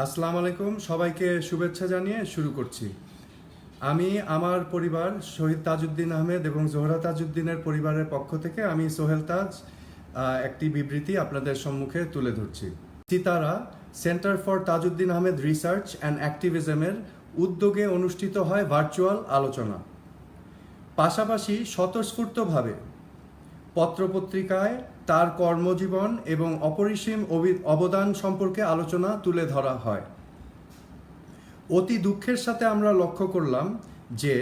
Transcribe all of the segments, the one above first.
আসসালামু আলাইকুম, সবাইকে শুভেচ্ছা জানিয়ে শুরু করছি। আমি আমার পরিবার শহীদ তাজউদ্দিন আহমেদ এবং জোহরা তাজউদ্দিনের পরিবারের পক্ষ থেকে আমি সোহেল তাজ একটি বিবৃতি আপনাদের সম্মুখে তুলে ধরছি। Sitara center for Tajuddin Ahmed research and অ্যাক্টিভিজমের উদ্যোগে অনুষ্ঠিত হয় ভার্চুয়াল আলোচনা। পাশাপাশি স্বতঃস্ফূর্তভাবে পত্রপত্রিকায় তার কর্মজীবন এবং অপরিসীম অবদান সম্পর্কে আলোচনা তুলে ধরা হয়। অতি দুঃখের সাথে আমরা লক্ষ্য করলাম যে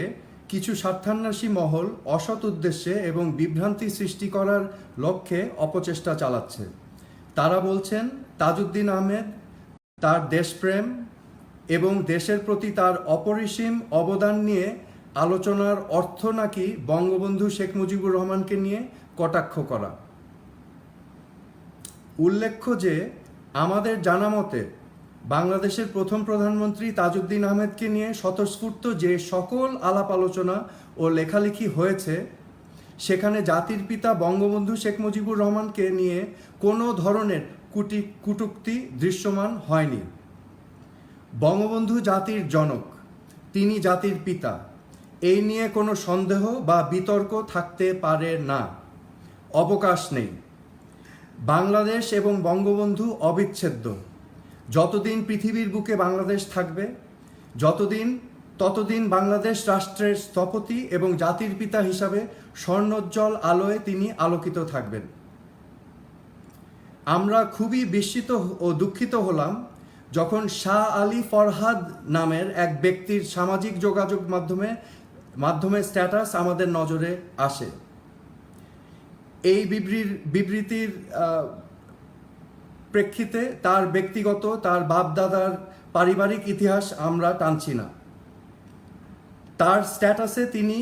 কিছু স্বার্থান্বেষী মহল অসৎ উদ্দেশ্যে এবং বিভ্রান্তি সৃষ্টি করার লক্ষ্যে অপচেষ্টা চালাচ্ছে। তারা বলছেন তাজউদ্দিন আহমেদ তার দেশপ্রেম এবং দেশের প্রতি তার অপরিসীম অবদান নিয়ে আলোচনার অর্থ নাকি বঙ্গবন্ধু শেখ মুজিবুর রহমানকে নিয়ে কটাক্ষ করা। উল্লেখ্য যে আমাদের জানা মতে বাংলাদেশের প্রথম প্রধানমন্ত্রী তাজউদ্দিন আহমেদকে নিয়ে স্বতঃস্ফূর্ত যে সকল আলাপ আলোচনা ও লেখালেখি হয়েছে সেখানে জাতির পিতা বঙ্গবন্ধু শেখ মুজিবুর রহমানকে নিয়ে কোনো ধরনের কটূক্তি দৃশ্যমান হয়নি। বঙ্গবন্ধু জাতির জনক, তিনি জাতির পিতা, এই নিয়ে কোনো সন্দেহ বা বিতর্ক থাকতে পারে না, অবকাশ নেই। বাংলাদেশ এবং বঙ্গবন্ধু অবিচ্ছেদ্য। যতদিন পৃথিবীর বুকে বাংলাদেশ থাকবে, ততদিন বাংলাদেশ রাষ্ট্রের স্থপতি এবং জাতির পিতা হিসাবে স্বর্ণোজ্জ্বল আলোয় তিনি আলোকিত থাকবেন। আমরা খুবই বিস্মিত ও দুঃখিত হলাম যখন শাহ আলী ফরহাদ নামের এক ব্যক্তির সামাজিক যোগাযোগ মাধ্যমে স্ট্যাটাস আমাদের নজরে আসে। এই বিবৃতির প্রেক্ষিতে তার ব্যক্তিগত, তার বাপদাদার পারিবারিক ইতিহাস আমরা টানছি না। তার স্ট্যাটাসে তিনি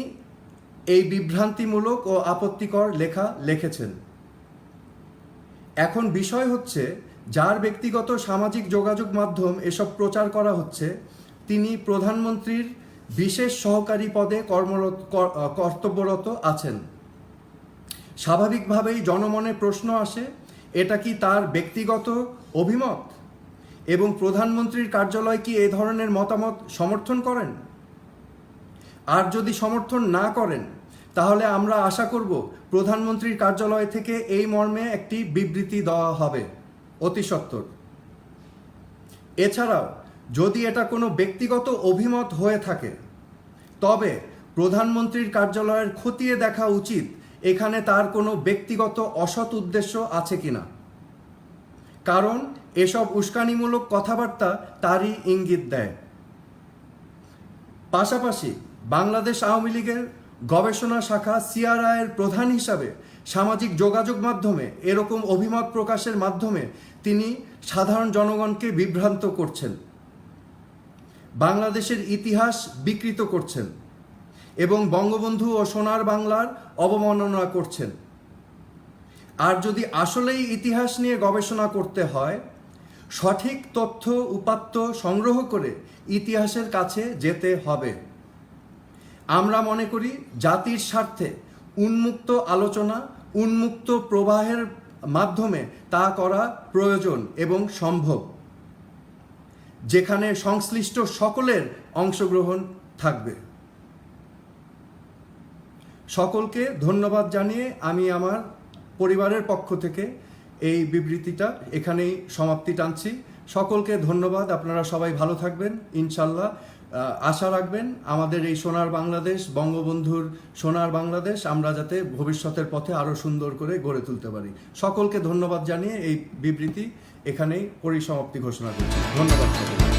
এই বিভ্রান্তিমূলক ও আপত্তিকর লেখা লিখেছেন। এখন বিষয় হচ্ছে, যার ব্যক্তিগত সামাজিক যোগাযোগ মাধ্যম এসব প্রচার করা হচ্ছে তিনি প্রধানমন্ত্রীর বিশেষ সহকারী পদে কর্তব্যরত আছেন। স্বাভাবিকভাবেই জনমনে প্রশ্ন আসে, এটা কি তার ব্যক্তিগত অভিমত এবং প্রধানমন্ত্রীর কার্যালয় কি এ ধরনের মতামত সমর্থন করেন? আর যদি সমর্থন না করেন তাহলে আমরা আশা করব প্রধানমন্ত্রীর কার্যালয় থেকে এই মর্মে একটি বিবৃতি দেওয়া হবে অতি সত্বর। এছাড়াও যদি এটা কোনো ব্যক্তিগত অভিমত হয়ে থাকে তবে প্রধানমন্ত্রীর কার্যালয়ের খতিয়ে দেখা উচিত এখানে তার কোনো ব্যক্তিগত অসৎ উদ্দেশ্য আছে কিনা, কারণ এসব উস্কানিমূলক কথাবার্তা তারই ইঙ্গিত দেয়। পাশাপাশি বাংলাদেশ আওয়ামী লীগের গবেষণা শাখা সিআরআইয়ের প্রধান হিসাবে সামাজিক যোগাযোগ মাধ্যমে এরকম অভিমত প্রকাশের মাধ্যমে তিনি সাধারণ জনগণকে বিভ্রান্ত করছেন, বাংলাদেশের ইতিহাস বিকৃত করছেন এবং বঙ্গবন্ধু ও সোনার বাংলার অবমাননা করছেন। আর যদি আসলেই ইতিহাস নিয়ে গবেষণা করতে হয়, সঠিক তথ্য উপাত্ত সংগ্রহ করে ইতিহাসের কাছে যেতে হবে। আমরা মনে করি জাতির স্বার্থে উন্মুক্ত আলোচনা, উন্মুক্ত প্রবাহের মাধ্যমে তা করা প্রয়োজন এবং সম্ভব, যেখানে সংশ্লিষ্ট সকলের অংশগ্রহণ থাকবে। সকলকে ধন্যবাদ জানিয়ে আমি আমার পরিবারের পক্ষ থেকে এই বিবৃতিটা এখানেই সমাপ্তি টানছি। সকলকে ধন্যবাদ। আপনারা সবাই ভালো থাকবেন ইনশাল্লাহ। আশা রাখবেন আমাদের এই সোনার বাংলাদেশ, বঙ্গবন্ধুর সোনার বাংলাদেশ আমরা যাতে ভবিষ্যতের পথে আরও সুন্দর করে গড়ে তুলতে পারি। সকলকে ধন্যবাদ জানিয়ে এই বিবৃতি এখানেই পরিসমাপ্তি ঘোষণা করছি। ধন্যবাদ সকলকে।